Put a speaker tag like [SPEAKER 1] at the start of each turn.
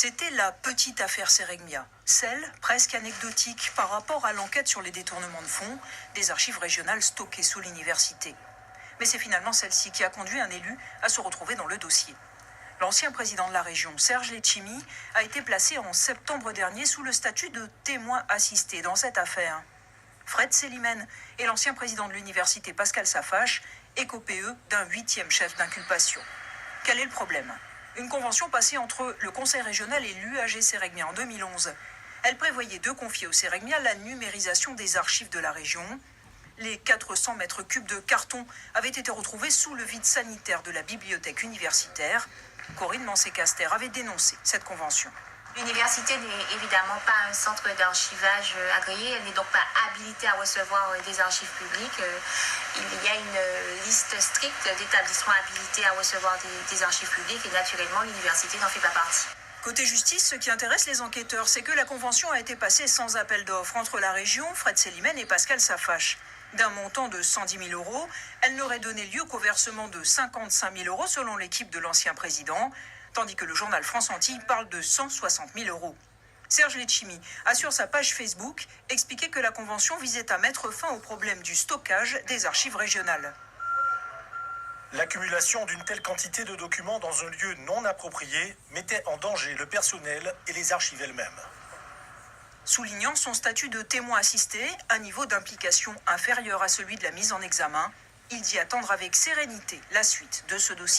[SPEAKER 1] C'était la petite affaire Séregmia, celle presque anecdotique par rapport à l'enquête sur les détournements de fonds des archives régionales stockées sous l'université. Mais c'est finalement celle-ci qui a conduit un élu à se retrouver dans le dossier. L'ancien président de la région, Serge Letchimy, a été placé en septembre dernier sous le statut de témoin assisté dans cette affaire. Fred Selimène et l'ancien président de l'université, Pascal Safache, écopent eux d'un 8e chef d'inculpation. Quel est le problème ? Une convention passée entre le conseil régional et l'UAG Séregmia en 2011. Elle prévoyait de confier au Séregmia la numérisation des archives de la région. Les 400 mètres cubes de carton avaient été retrouvés sous le vide sanitaire de la bibliothèque universitaire. Corinne Mancé-Caster avait dénoncé cette convention.
[SPEAKER 2] L'université n'est évidemment pas un centre d'archivage agréé, elle n'est donc pas habilitée à recevoir des archives publiques. Il y a une liste stricte d'établissements habilités à recevoir des archives publiques et naturellement l'université n'en fait pas partie.
[SPEAKER 1] Côté justice, ce qui intéresse les enquêteurs, c'est que la convention a été passée sans appel d'offres entre la région, Fred Selimène et Pascal Safache. D'un montant de 110 000 €, elle n'aurait donné lieu qu'au versement de 55 000 € selon l'équipe de l'ancien président, tandis que le journal France Antilles parle de 160 000 €. Serge Letchimy a sur sa page Facebook expliqué que la convention visait à mettre fin au problème du stockage des archives régionales.
[SPEAKER 3] L'accumulation d'une telle quantité de documents dans un lieu non approprié mettait en danger le personnel et les archives elles-mêmes.
[SPEAKER 1] Soulignant son statut de témoin assisté, un niveau d'implication inférieur à celui de la mise en examen, il dit attendre avec sérénité la suite de ce dossier.